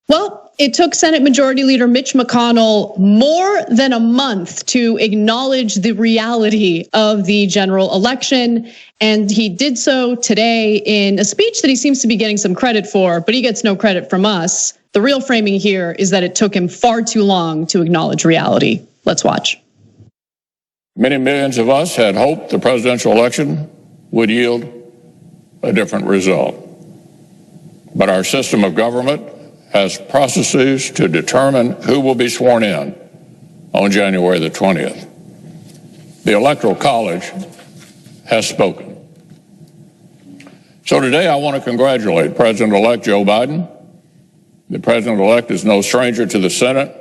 Well, it took Senate Majority Leader Mitch McConnell more than a month to acknowledge the reality of the general election. And he did so today in a speech that he seems to be getting some credit for, but he gets no credit from us. The real framing here is that it took him far too long to acknowledge reality. Let's watch. Many millions of us had hoped the presidential election would yield a different result. But our system of government has processes to determine who will be sworn in on January the 20th. The Electoral College has spoken. So today I want to congratulate President-elect Joe Biden. The President-elect is no stranger to the Senate.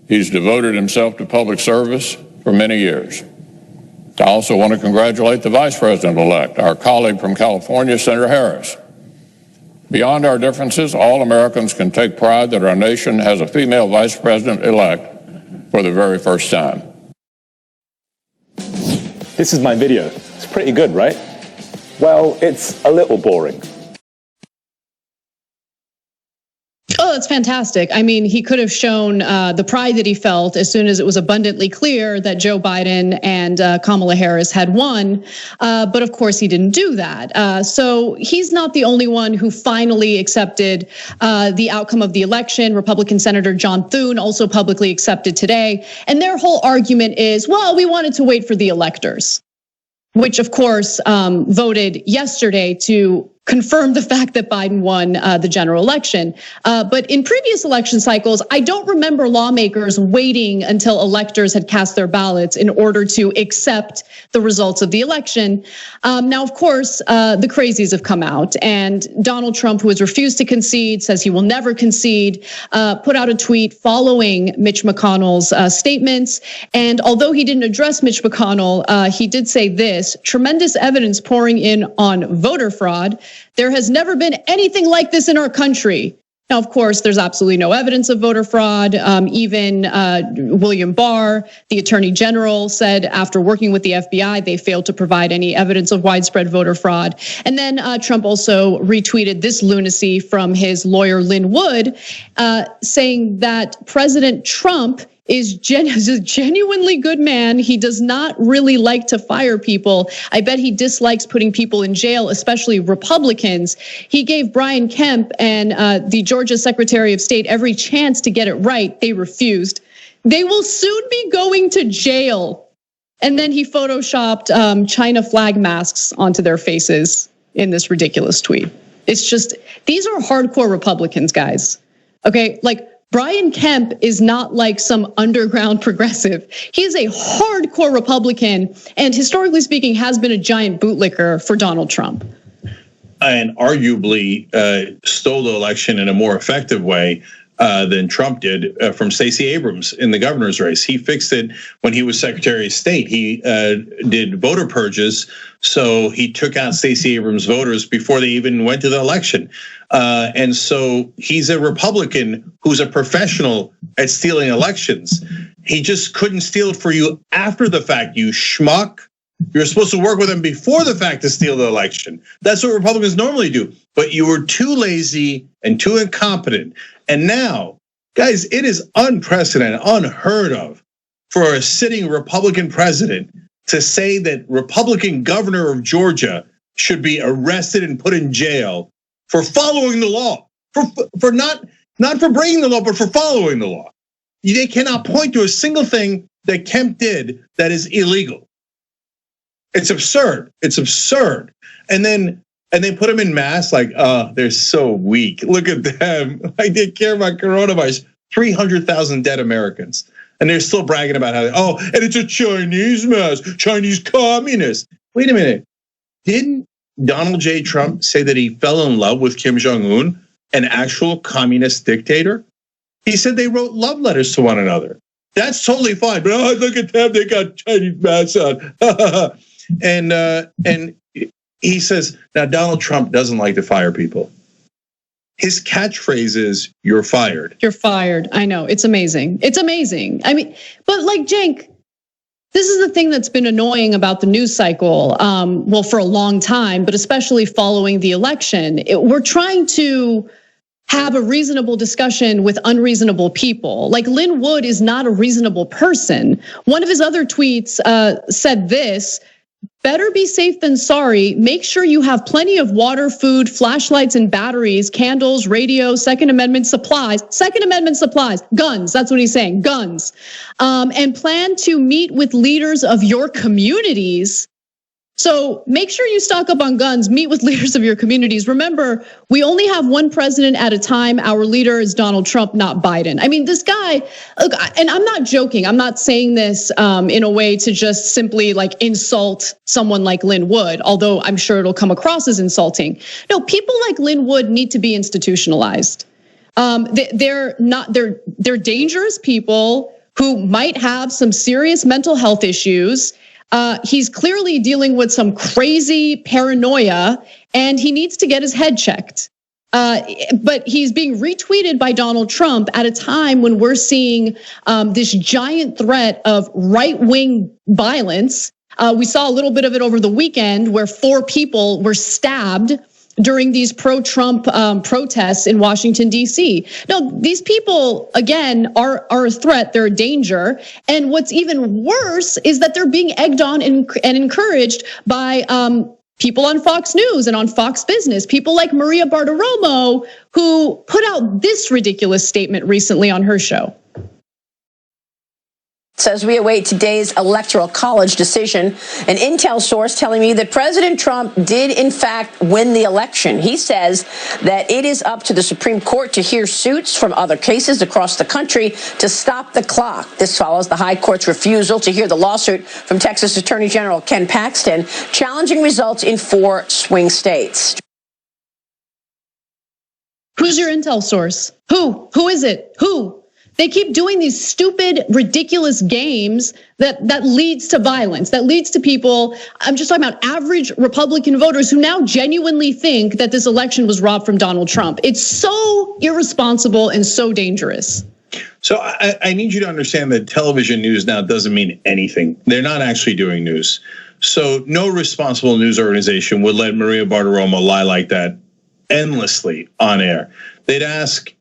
He's devoted himself to public service for many years. I also want to congratulate the Vice President-elect, our colleague from California, Senator Harris. Beyond our differences, all Americans can take pride that our nation has a female vice president-elect for the very first time. This is my video. It's pretty good, right? Well, it's a little boring. Oh, that's fantastic. I mean, he could have shown the pride that he felt as soon as it was abundantly clear that Joe Biden and Kamala Harris had won. But of course, he didn't do that. So he's not the only one who finally accepted the outcome of the election. Republican Senator John Thune also publicly accepted today. And their whole argument is, well, we wanted to wait for the electors, which of course voted yesterday to confirm the fact that Biden won the general election. But in previous election cycles, I don't remember lawmakers waiting until electors had cast their ballots in order to accept the results of the election. Now, of course, the crazies have come out, and Donald Trump, who has refused to concede, says he will never concede, put out a tweet following Mitch McConnell's statements. And although he didn't address Mitch McConnell, he did say this: tremendous evidence pouring in on voter fraud. There has never been anything like this in our country. Now, of course, there's absolutely no evidence of voter fraud. Even William Barr, the attorney general, said after working with the FBI, they failed to provide any evidence of widespread voter fraud. And then Trump also retweeted this lunacy from his lawyer, Lynn Wood, saying that President Trump is a genuinely good man. He does not really like to fire people. I bet he dislikes putting people in jail, especially Republicans. He gave Brian Kemp and the Georgia Secretary of State every chance to get it right. They refused. They will soon be going to jail. And then he photoshopped China flag masks onto their faces in this ridiculous tweet. It's just, these are hardcore Republicans, guys. Okay, like, Brian Kemp is not like some underground progressive. He is a hardcore Republican and historically speaking has been a giant bootlicker for Donald Trump. And arguably stole the election in a more effective way than Trump did from Stacey Abrams in the governor's race. He fixed it when he was Secretary of State. He did voter purges, so he took out Stacey Abrams' voters before they even went to the election. And so he's a Republican who's a professional at stealing elections. He just couldn't steal it for you after the fact, you schmuck. You're supposed to work with him before the fact to steal the election. That's what Republicans normally do. But you were too lazy and too incompetent. And now, guys, it is unprecedented, unheard of for a sitting Republican president to say that Republican governor of Georgia should be arrested and put in jail for following the law, for not for breaking the law, but for following the law. They cannot point to a single thing that Kemp did that is illegal. It's absurd. It's absurd. And they put them in masks like, oh, they're so weak. Look at them. Like they care about coronavirus. 300,000 dead Americans. And they're still bragging about how, and it's a Chinese mask, Chinese communist. Wait a minute. Didn't Donald J. Trump say that he fell in love with Kim Jong-un, an actual communist dictator? He said they wrote love letters to one another. That's totally fine. But look at them, they got Chinese masks on. And he says, now Donald Trump doesn't like to fire people. His catchphrase is, you're fired. You're fired. I know, it's amazing. It's amazing. I mean, but like Cenk, this is the thing that's been annoying about the news cycle, well, for a long time, but especially following the election. We're trying to have a reasonable discussion with unreasonable people. Like Lynn Wood is not a reasonable person. One of his other tweets said this: better be safe than sorry. Make sure you have plenty of water, food, flashlights and batteries, candles, radio, Second Amendment supplies, guns. That's what he's saying, guns. And plan to meet with leaders of your communities. So make sure you stock up on guns, meet with leaders of your communities. Remember, we only have one president at a time. Our leader is Donald Trump, not Biden. I mean, this guy, look, and I'm not joking. I'm not saying this in a way to just simply like insult someone like Lynn Wood, although I'm sure it'll come across as insulting. No, people like Lynn Wood need to be institutionalized. They're dangerous people who might have some serious mental health issues. He's clearly dealing with some crazy paranoia, and he needs to get his head checked. But he's being retweeted by Donald Trump at a time when we're seeing this giant threat of right-wing violence. We saw a little bit of it over the weekend where 4 people were stabbed during these pro-Trump protests in Washington, D.C. No, these people, again, are a threat. They're a danger. And what's even worse is that they're being egged on and encouraged by people on Fox News and on Fox Business, people like Maria Bartiromo, who put out this ridiculous statement recently on her show. Says we await today's electoral college decision. An intel source telling me that President Trump did in fact win the election. He says that it is up to the Supreme Court to hear suits from other cases across the country to stop the clock. This follows the High Court's refusal to hear the lawsuit from Texas Attorney General Ken Paxton challenging results in 4 swing states. Who's your intel source? Who is it? Who? They keep doing these stupid, ridiculous games that leads to violence, that leads to people. I'm just talking about average Republican voters who now genuinely think that this election was robbed from Donald Trump. It's so irresponsible and so dangerous. So I need you to understand that television news now doesn't mean anything. They're not actually doing news. So no responsible news organization would let Maria Bartiromo lie like that endlessly on air. They'd ask,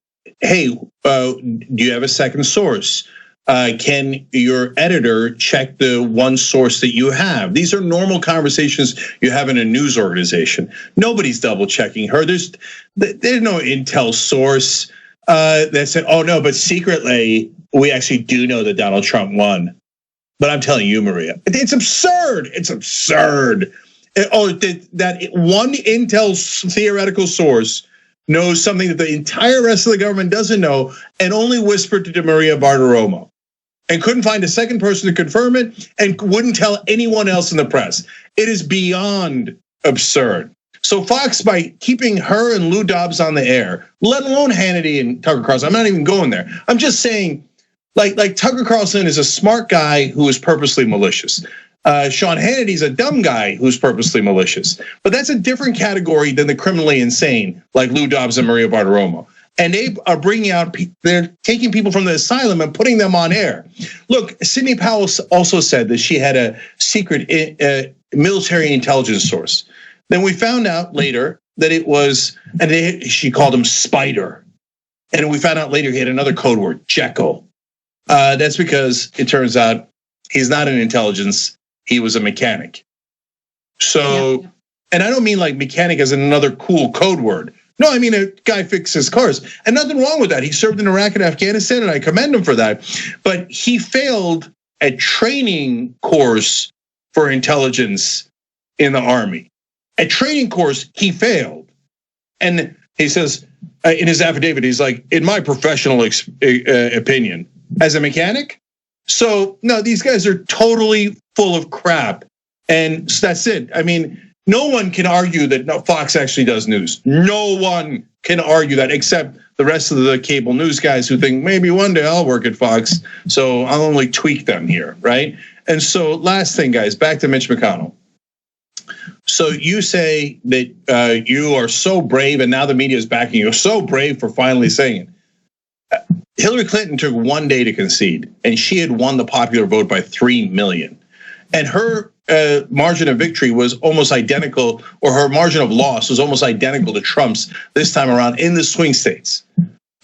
hey, do you have a second source? Can your editor check the one source that you have? These are normal conversations you have in a news organization. Nobody's double checking her. There's no intel source that said, oh no, but secretly we actually do know that Donald Trump won. But I'm telling you, Maria, it's absurd. It's absurd. That one intel theoretical source knows something that the entire rest of the government doesn't know and only whispered to Maria Bartiromo and couldn't find a second person to confirm it and wouldn't tell anyone else in the press. It is beyond absurd. So Fox, by keeping her and Lou Dobbs on the air, let alone Hannity and Tucker Carlson, I'm not even going there. I'm just saying, like Tucker Carlson is a smart guy who is purposely malicious. Sean Hannity's a dumb guy who's purposely malicious, but that's a different category than the criminally insane, like Lou Dobbs and Maria Bartiromo. And they are bringing out, they're taking people from the asylum and putting them on air. Look, Sidney Powell also said that she had a secret military intelligence source. Then we found out later that it was, she called him Spider. And we found out later he had another code word, Jekyll. That's because it turns out he's not an intelligence. He was a mechanic. So, and I don't mean like mechanic as another cool code word. No, I mean a guy fixes cars. And nothing wrong with that. He served in Iraq and Afghanistan, and I commend him for that. But he failed a training course for intelligence in the Army. A training course, he failed. And he says in his affidavit, he's like, in my professional opinion, as a mechanic. So no, these guys are totally full of crap. And that's it. I mean, no one can argue that Fox actually does news. No one can argue that except the rest of the cable news guys who think maybe one day I'll work at Fox, so I'll only tweak them here, right? And so last thing, guys, back to Mitch McConnell. So you say that you are so brave, and now the media is backing you. You're so brave for finally saying it. Hillary Clinton took 1 day to concede, and she had won the popular vote by 3 million. And her margin of victory was almost identical, or her margin of loss was almost identical to Trump's this time around in the swing states.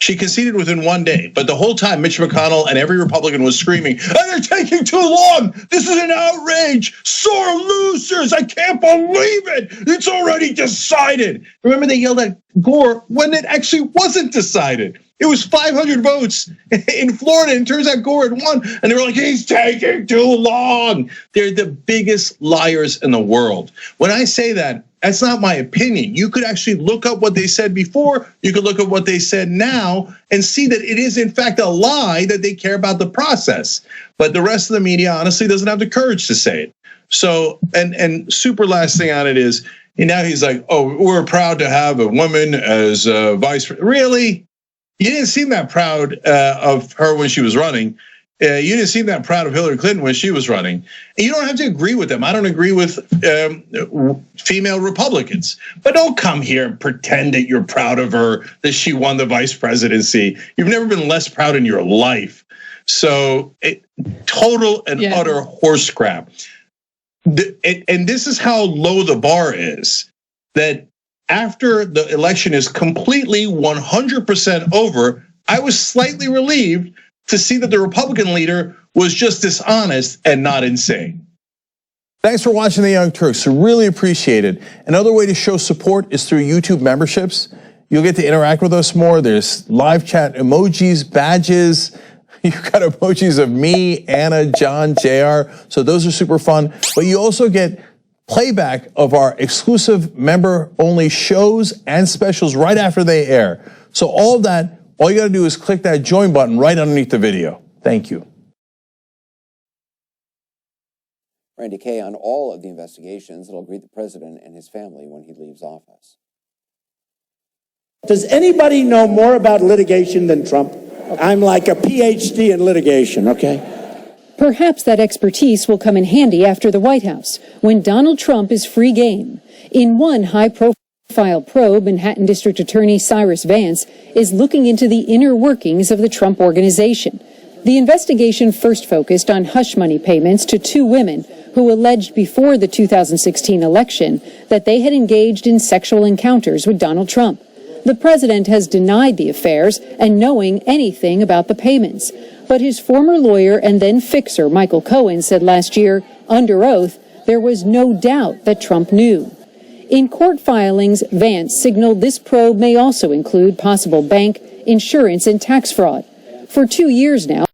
She conceded within 1 day, but the whole time Mitch McConnell and every Republican was screaming, "Oh, they're taking too long. This is an outrage. Sore losers. I can't believe it. It's already decided." Remember, they yelled at Gore when it actually wasn't decided. It was 500 votes in Florida, and it turns out Gore had won. And they were like, "He's taking too long." They're the biggest liars in the world. When I say that, that's not my opinion. You could actually look up what they said before. You could look at what they said now and see that it is in fact a lie, that they care about the process. But the rest of the media honestly doesn't have the courage to say it. So, and super last thing on it is, and now he's like, "Oh, we're proud to have a woman as vice president." Really? You didn't seem that proud of her when she was running. You didn't seem that proud of Hillary Clinton when she was running. And you don't have to agree with them. I don't agree with female Republicans. But don't come here and pretend that you're proud of her, that she won the vice presidency. You've never been less proud in your life. So total and utter horse crap. And this is how low the bar is, that after the election is completely 100% over, I was slightly relieved to see that the Republican leader was just dishonest and not insane. Thanks for watching The Young Turks. I really appreciate it. Another way to show support is through YouTube memberships. You'll get to interact with us more. There's live chat emojis, badges. You've got emojis of me, Anna, John, JR. So those are super fun. But you also get playback of our exclusive member-only shows and specials right after they air. So all of that, all you gotta do is click that join button right underneath the video. Thank you. Randy Kay on all of the investigations that'll greet the president and his family when he leaves office. Does anybody know more about litigation than Trump? I'm like a PhD in litigation, okay? Perhaps that expertise will come in handy after the White House, when Donald Trump is free game. In one high-profile probe, Manhattan District Attorney Cyrus Vance is looking into the inner workings of the Trump Organization. The investigation first focused on hush money payments to two women who alleged before the 2016 election that they had engaged in sexual encounters with Donald Trump. The president has denied the affairs and knowing anything about the payments. But his former lawyer and then fixer, Michael Cohen, said last year, under oath, there was no doubt that Trump knew. In court filings, Vance signaled this probe may also include possible bank, insurance, and tax fraud. For 2 years now,